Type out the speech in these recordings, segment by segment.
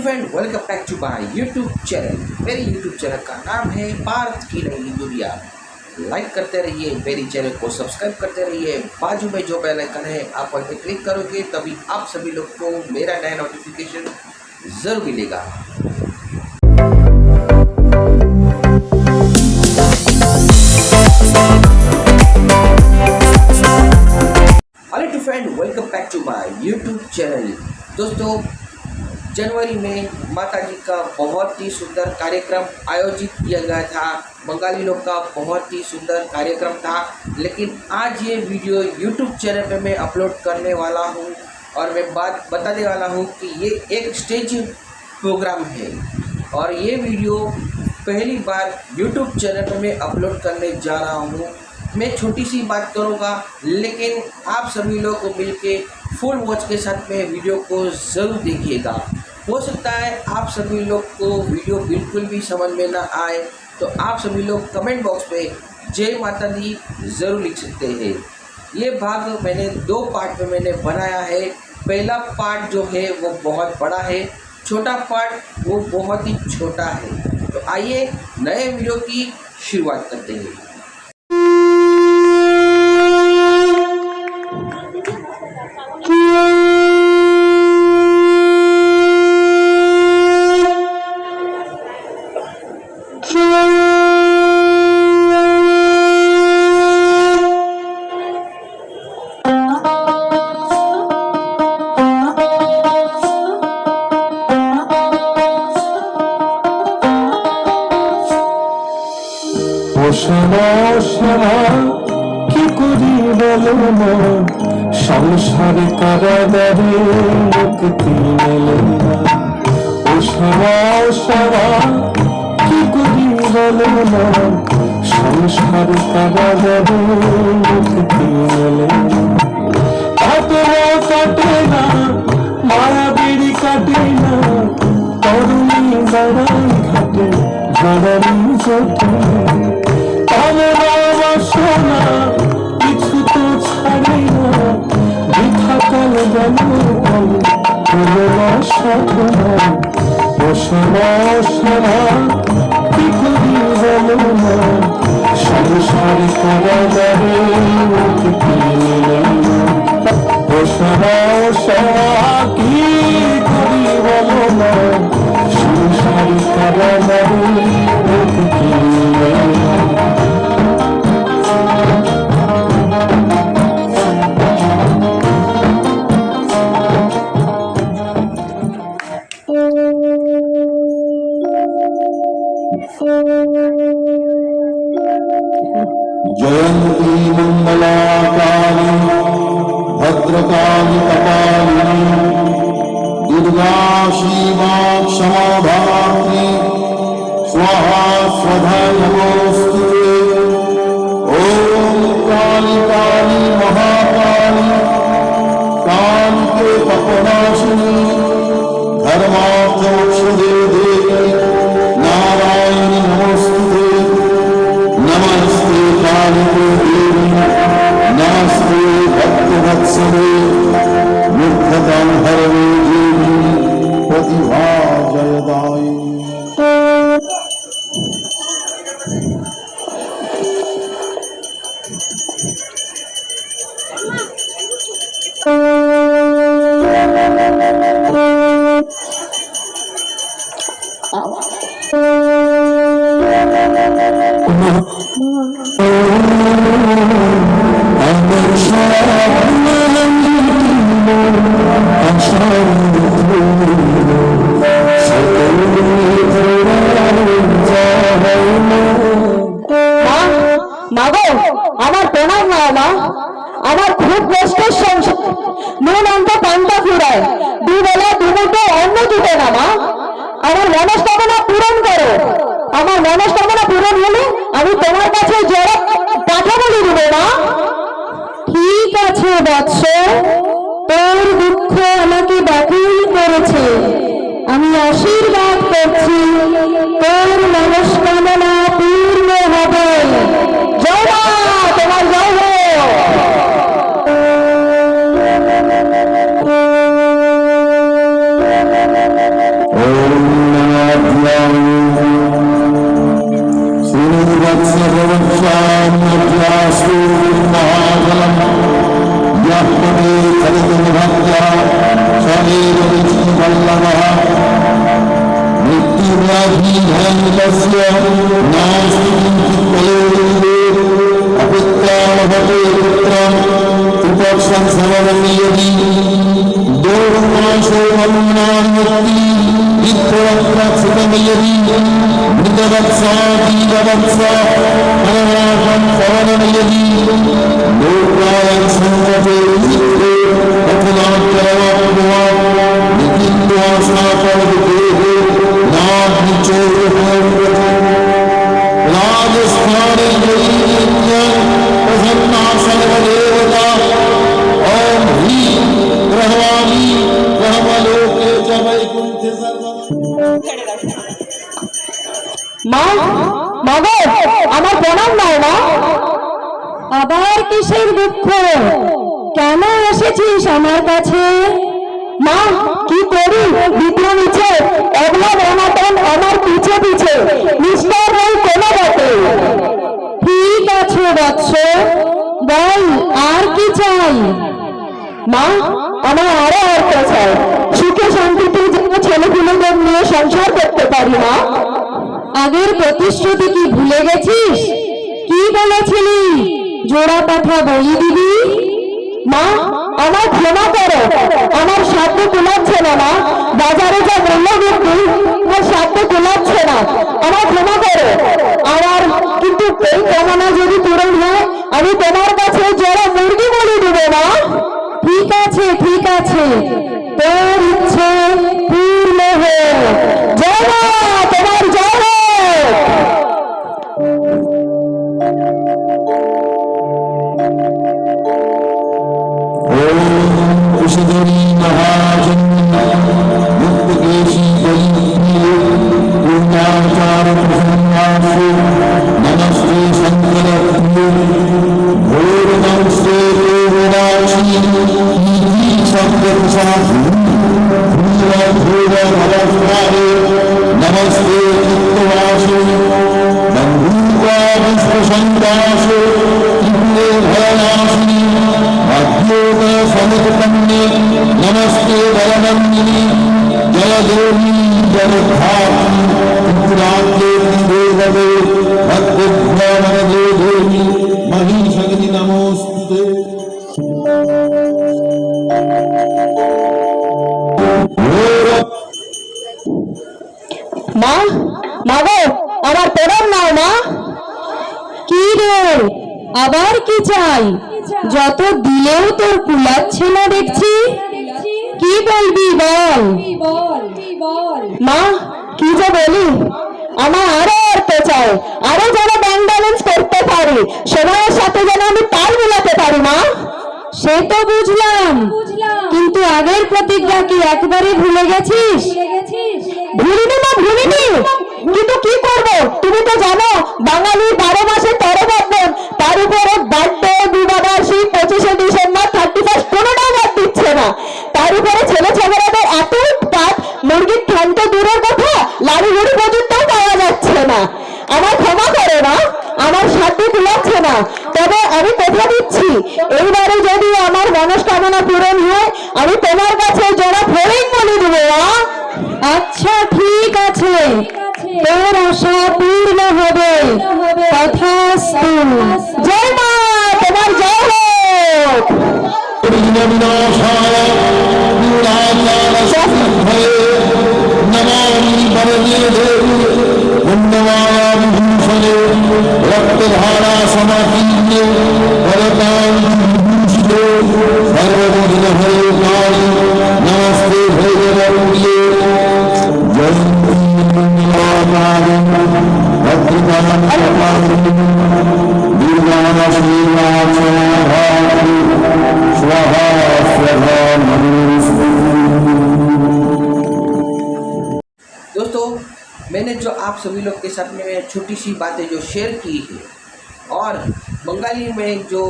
Hello friend, welcome back to my YouTube channel. मेरे YouTube channel का नाम है भारत की नई दुनिया। लाइक करते रहिए, मेरी चैनल को सब्सक्राइब करते रहिए। बाजू में जो बेल आइकन है आप उस पर क्लिक करोगे तभी आप सभी लोग को मेरा नया नोटिफिकेशन ज़रूर मिलेगा। Hello friend, welcome back to my YouTube channel. दोस्तों, जनवरी में माता जी का बहुत ही सुंदर कार्यक्रम आयोजित किया गया था। बंगाली लोग का बहुत ही सुंदर कार्यक्रम था, लेकिन आज ये वीडियो यूट्यूब चैनल पे मैं अपलोड करने वाला हूँ और मैं बात बताने वाला हूँ कि ये एक स्टेज प्रोग्राम है और ये वीडियो पहली बार यूट्यूब चैनल पे मैं अपलोड करने जा रहा हूँ। मैं छोटी सी बात करूँगा, लेकिन आप सभी लोग को मिलके फुल वॉच के साथ में वीडियो को ज़रूर देखिएगा। हो सकता है आप सभी लोग को वीडियो बिल्कुल भी समझ में ना आए, तो आप सभी लोग कमेंट बॉक्स पे जय माता दी ज़रूर लिख सकते हैं। ये भाग मैंने दो पार्ट में मैंने बनाया है। पहला पार्ट जो है वो बहुत बड़ा है, छोटा पार्ट वो बहुत ही छोटा है। तो आइए नए वीडियो की शुरुआत करते हैं। কি করি বলো না, সংসারে কারাগারে মুক্তি মেলে না। ও সারা কি করি বলো না, সংসারে কারাগারে মুক্তি মেলে না। কাটে না মায়া বেড়ি কাটে না, তরুণী দাঁড়াই ঘাটে জড়ানি জোটে। সোনা কিছু তো ছাড়ে না, বৃথা কাল গেল হলো না সাধনা। ও সোনা কি করি বলো না, সংসারে কারাগারে মুক্তি মেলে না। ও সোনা কি করি বলো না, সংসারে কারাগারে মুক্তি মেলে না। जयंती मंगला काली भद्रकाली कपालिनी दुर्गा शिवा क्षमा धात्री स्वाहा स्वधा नमोस्तुते। ओम काली काली महाकाली कांते पपनाशिनी धर्मार्थमोक्षदे देवी नारायणी नमोस्तुते। नमस्ते कालिके देवी नमस्ते भक्तवत्सले मुग्धतां हरवे देवी प्रतिभा जयदायिनी। আমার প্রণাম না মা, আমার খুব কষ্টের সংসার, নুন অন্ত পান্তা ফুরায়, দুবেলা দুমুঠো অন্ন জুটে না মা। আমার মনস্কামনা পূরণ করো। আমার মনস্কামনা পূরণ হলে আমি তোমার কাছে জড় পাঠা বলে দেবো না। ঠিক আছে বৎস, তোর দুঃখ আমাকে ব্যাকুল করেছে। আমি আশীর্বাদ করছি তোর মনস্কামনা পূর্ণ হবে। জয় মা, তোমার জয় হোক। ॐ सर्वधीनस्य नास्ति किञ्चित् अपित्रामहते पुत्रम् उपक्षं समवन्यति दोर्माशो वरुणान्यति विप्रवक्षितमयति मृतवत्सा जीववत्सा परमाशं पवनमयति लोकाय संकटे चित्ते अखिलाच्चरवाप्नुवा निखित्वा सापवदेहे राजस्थाने प्रसन्ना सर्वदेवता ओम ह्री ब्रह्माणि ब्रह्मलोके च वैकुंठे মা মাগো আমার প্রণাম দাও না। আবার কিসের দুঃখ? কেন এসেছিস আমার কাছে? মা কি করি বিপ্লব নিচে একলা অনাটন আমার পিছে পিছে নিস্তার নেই কোনো মতে। ঠিক আছে বৎস, বল আর কি চাই? মা আমার আরো অর্থ চাই, সুখে শান্তিতে যেন ছেলেপুলেদের নিয়ে সংসার করতে পারি। মা আগের প্রতিশ্রুতি কি ভুলে গেছিস? কি বলেছিলি জোড়া পাঠা বলি দিবি? মা আমার ক্ষমা করো, আমার সাধ্য কুলাচ্ছে না। মা বাজারে যা মূল্য বৃদ্ধি আমার সাধ্য কুলাচ্ছে না, আমার ক্ষমা করো। আমার কিন্তু এই কামনা যদি পূরণ হয় আমি তোমার কাছে জোড়া মুরগি বলি দেবো। মা ঠিক আছে ঠিক আছে, তোর ইচ্ছে পূর্ণ হোক। জয় মা, তোমার জয় হোক। कुशधरी महाजन मुक्तकेशी बलिप्रिय पूर्णाचार प्रसन्नाशु नमस्ते शंकर प्रिय घोर नमस्ते देवराक्षी शब्द साधु धूर नमस्कारे नमस्ते चित्तवासु बंधुका विश्वसंदासु त्रिपुरे भयनाशिनी अद्योत समुत्पन्ने नमस्ते वरनन्दिनी जय देवी जगद्धात्री त्रिपुरान्ते देववे भक्तिभ्यामनदे देवी महिषगति नमोस्तुते। মা মাগো আমার প্রণাম নাও। মা কি রে আবার কি চাই? যত দিলেও তোর কুলাচ্ছে না দেখছি, কি বলবি বল? মা কি যে বলি, আমার আরো অর্থ চাই, আরো যেন ব্যাংক ব্যালেন্স করতে পারি, সময়ের সাথে যেন আমি তাল মিলাতে পারি। মা সে তো বুঝলাম, কিন্তু আগের প্রতিজ্ঞা কি একবারে ভুলে গেছিস? ভুলিনি না ভুলিনি, কিন্তু কি করব? তুমি তো জানো বাঙালির 12 মাসে 13 পার্বণ, তার উপরে বার্থডে, বিবাহবার্ষিক, 25শে ডিসেম্বর, 31 কোনোটাও বাদ দিচ্ছে না। তার উপরে ছেলে ছেলেদের এত উৎপাত, মুরগির ঠ্যাং তো দূরের কথা, লাড়ি গুড়ি পর্যন্তও পাওয়া যাচ্ছে না। আমার ক্ষমা করো না, আমার সাধ্য কুলাচ্ছে না, তবে আমি কথা দিচ্ছি এইবারে যদি আমার মনস্কামনা পূরণ হয় আমি তোমার কাছে জোড়া ফড়িং বলে দেবো। আচ্ছা ঠিক আছে, তোর আশা পূর্ণ হবে, তথাস্তু। জয় মা, তোমার জয় হোক। विनाशाय मूलाचारशक्तिभये नमामि वरदे देवी पुण्यमाया विभूषणे रक्तधारा समाकीर्णे वरदां विभूषिते सर्वविघ्नहरे काले नमस्ते भैरवप्रिये जयन्ती मंगलाकारं भद्रकालं कपालिनीं दुर्गाश्रीनाथाभारती स्वाहा स्वाहा नमोस्तुते। दोस्तों, मैंने जो आप सभी लोग के साथ में छोटी सी बातें जो शेयर की है और बंगाली में जो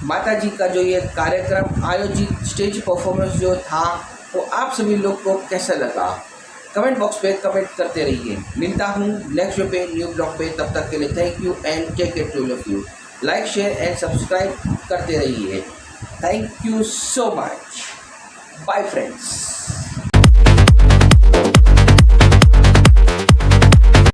माता जी का जो ये कार्यक्रम आयोजित स्टेज परफॉर्मेंस जो था वो आप सभी लोग को कैसा लगा कमेंट बॉक्स पे कमेंट करते रहिए। मिलता हूँ नेक्स्ट पे न्यू ब्लॉग पे, तब तक के लिए thank you and take care to all of you. Like share and subscribe करते रहिए। Thank you so much. Bye friends.